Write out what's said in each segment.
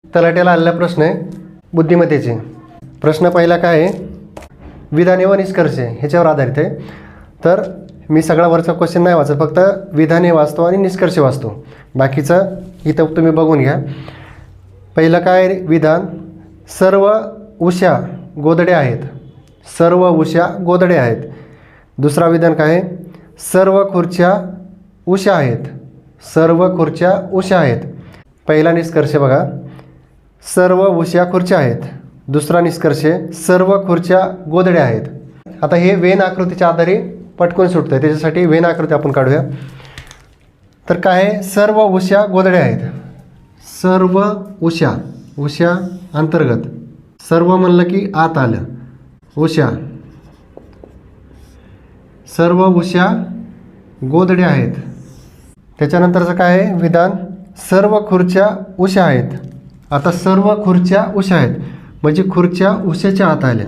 तलाट्याला आलेला प्रश्न आहे बुद्धिमत्तेचे. प्रश्न पहिला काय आहे, विधाने व निष्कर्ष ह्याच्यावर आधारित आहे. तर मी सगळा वरचा क्वेश्चन नाही वाचत, फक्त विधाने वाचतो आणि निष्कर्ष वाचतो. बाकीचं इथं तुम्ही बघून घ्या. पहिलं काय विधान, सर्व उषा गोधड्या आहेत. सर्व उषा गोधड्या आहेत. दुसरा विधान काय आहे, सर्व खुर्च्या उषा आहेत. सर्व खुर्च्या उषा आहेत. पहिला निष्कर्ष बघा, सर्व उषा खुर्च्या आहेत. दुसरा निष्कर्ष, सर्व खुर्च्या गोधड्या आहेत. आता हे वेन आकृतीच्या आधारे पटकन सुटतं आहे, त्याच्यासाठी वेन आकृती आपण काढूया. तर काय आहे, सर्व उषा गोधड्या आहेत. सर्व उषा, उषा अंतर्गत, सर्व म्हणलं की आत आलं, उषा, सर्व उषा गोधड्या आहेत. त्याच्यानंतरचं काय आहे विधान, सर्व खुर्च्या उषा आहेत. आता सर्व खुर्च्या उषा आहेत म्हणजे खुर्च्या उषेच्या आत आल्या,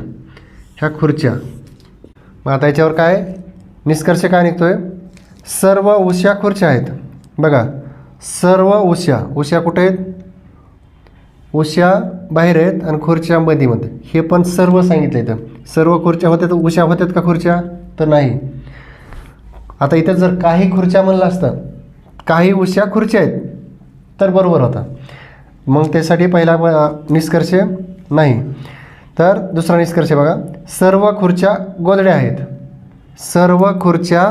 ह्या खुर्च्या. मग आता याच्यावर काय निष्कर्ष काय निघतोय, सर्व उषा खुर्च्या आहेत. बघा, सर्व उषा, उषा कुठे आहेत, उषा बाहेर आहेत आणि खुर्च्या मध्ये. हे पण सर्व सांगितलं इथं. सर्व खुर्च्या होत्यात, उषा होत्यात का खुर्च्या, तर नाही. आता इथं जर काही खुर्च्या म्हणलं असतं, काही उषा खुर्च्या आहेत, तर बरोबर होता. मग त्यासाठी पहिला निष्कर्ष नाही. तर दुसरा निष्कर्ष बघा, सर्व खुर्च्या गोधड्या आहेत. सर्व खुर्च्या,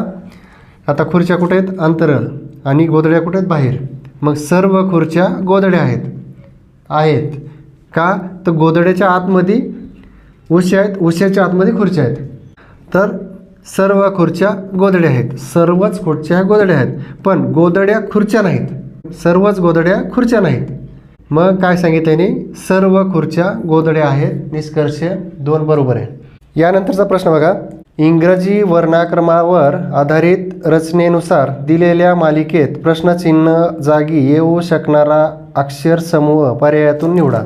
आता खुर्च्या कुठे आहेत, अंतरळ, आणि गोधड्या कुठे आहेत, बाहेर. मग सर्व खुर्च्या गोधड्या आहेत. आहेत का, तर गोधड्याच्या आतमध्ये उषा आहेत, उषाच्या आतमध्ये खुर्च्या आहेत. तर सर्व खुर्च्या गोधड्या आहेत. सर्वच खुर्च्या गोधड्या आहेत, पण गोधड्या खुर्च्या नाहीत. सर्वच गोधड्या खुर्च्या नाहीत. मग काय सांगितलं याने, सर्व खुर्च्या गोधड्या आहेत. निष्कर्ष 2 बरोबर आहे. यानंतरचा प्रश्न बघा, इंग्रजी वर्णाक्रमावर आधारित रचनेनुसार दिलेल्या मालिकेत प्रश्नचिन्ह जागी येऊ शकणारा अक्षर समूह पर्यायातून निवडा.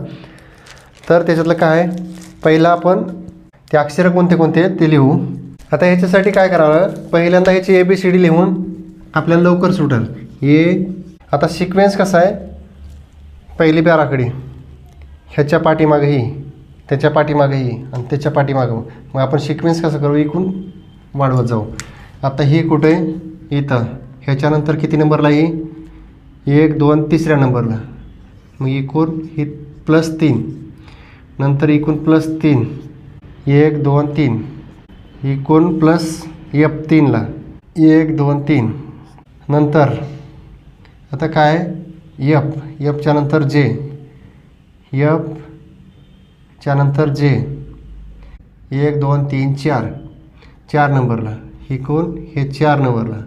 तर त्याच्यातलं काय, पहिला आपण ते अक्षर कोणते कोणते ते लिहू. आता ह्याच्यासाठी काय करावं, पहिल्यांदा ह्याची ABCD लिहून आपल्याला लवकर सुटेल. आता सिक्वेन्स कसा आहे, पहिली पॅराकडे, ह्याच्या पाठीमागं ही, त्याच्या पाठीमागं ही, आणि त्याच्या पाठीमागं. मग आपण सिक्वेन्स कसं करू, इकून वाढवत जाऊ. आता ही कुठे, इथं. ह्याच्यानंतर किती नंबरला ही, 1 2 तिसऱ्या नंबरला. मग इकून ही +3, नंतर इकून +3, 1 2 3, इकून +F3ला 1 2 3. नंतर आता काय, Fच्या नंतर J, Fच्या नंतर J, 1 2 3 4, 4 नंबरला. इकून हे 4 नंबरला,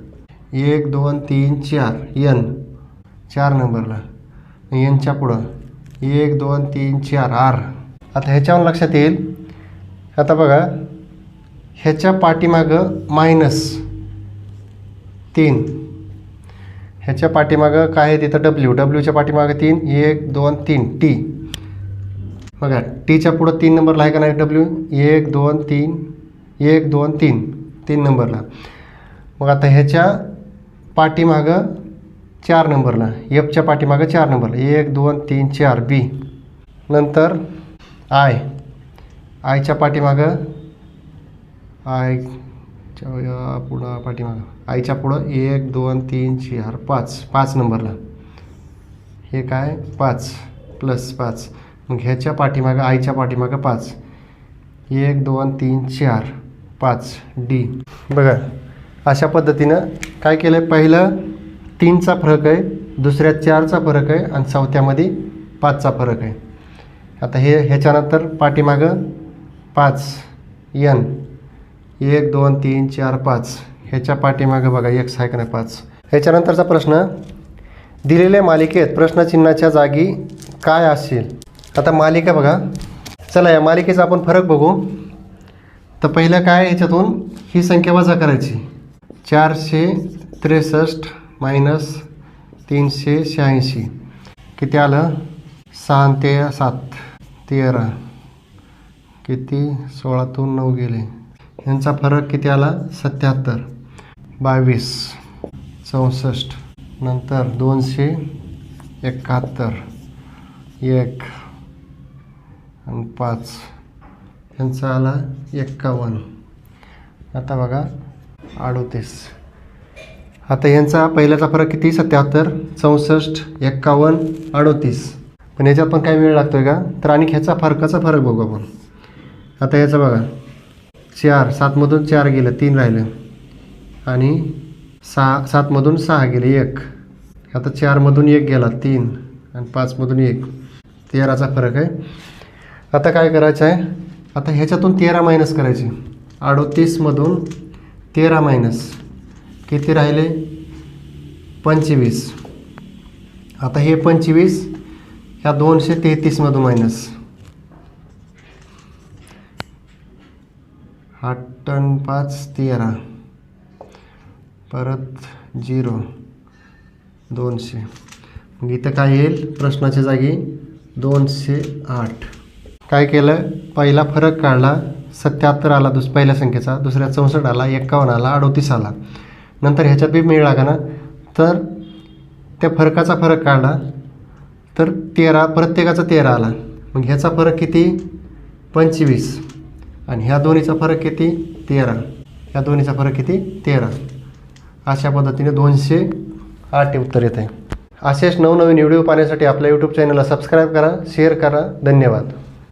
1 2 3 4, N 4 नंबरला. Nच्या पुढं 1 2 3 4 R. आता ह्याच्यावर लक्षात येईल. आता बघा, ह्याच्या पाठीमागं -3, ह्याच्या पाठीमागं काय आहे तिथं Wच्या पाठीमागं 3, 1 2 3 T. बघा, Tच्या पुढं 3 नंबरला आहे का नाही W, 1 2 3, 1 2 3, 3 नंबरला. मग आता ह्याच्या पाठीमागं 4 नंबरला, Fच्या पाठीमागं 4 नंबरला, 1 2 3 4 B. नंतर आयच्या पाठीमागं, पुढं पाठीमागं, आयच्या पुढं 1 2 3 4 5 नंबरला. हे काय 5 +5. मग ह्याच्या पाठीमागं, आयच्या पाठीमागं 5, 1 2 3 4 5 D. बघा, अशा पद्धतीनं काय केलं आहे, पहिलं 3चा फरक आहे, दुसऱ्यात 4चा फरक आहे, आणि चौथ्यामध्ये 5चा फरक आहे. आता ह्याच्यानंतर पाठीमागं 5 N, 1 2 3 4 5, ह्याच्या पाठीमागं बघा X आहे का नाही 5. ह्याच्यानंतरचा प्रश्न, दिलेल्या मालिकेत प्रश्नचिन्हाच्या जागी काय असेल. आता मालिका बघा, चला या मालिकेचा आपण फरक बघू. तर पहिलं काय, ह्याच्यातून ही संख्या वजा करायची, 463 - 386. किती आलं, 6 ते 7 13, किती 16तून 9 गेले. यांचा फरक किती आला, 77, 22, 64, नंतर 271, 1 आणि 5 यांचा आला 51. आता बघा 38. आता यांचा पहिल्याचा फरक किती 77, 64, 51, 38. पण याच्यात पण काही वेळ लागतोय का तर आणि ह्याचा फरकाचा फरक बघू आपण. आता याचं बघा 4, 7मधून 4 गेलं 3 राहिलं आणि 7मधून 6 गेले 1. आता 4मधून 1 गेला 3 आणि 5मधून 1, 13चा फरक आहे. आता काय करायचं आहे, आता ह्याच्यातून 13 मायनस करायचे. 38मधून 13 मायनस किती राहिले 25. आता हे 25 ह्या 233मधून मायनस 8 आणि 5 13 परत 0 200. मग इथं काय येईल प्रश्नाच्या जागी 208. काय केलं पहिला फरक काढला 77 आला पहिल्या संख्येचा, दुसऱ्या 64 आला, 51 आला, 38 आला. नंतर ह्याच्यात बी मेळ लागा ना तर त्या फरकाचा फरक काढला तर 13 प्रत्येकाचा 13 आला. मग ह्याचा फरक किती 25 आणि ह्या दोन्हीचा फरक किती 13, ह्या दोन्हीचा फरक किती 13. अशा पद्धतीने 208 उत्तर येत आहे. असेच नवनवीन व्हिडिओ पाहण्यासाठी आपल्या यूट्यूब चॅनलला सबस्क्राईब करा, शेअर करा. धन्यवाद.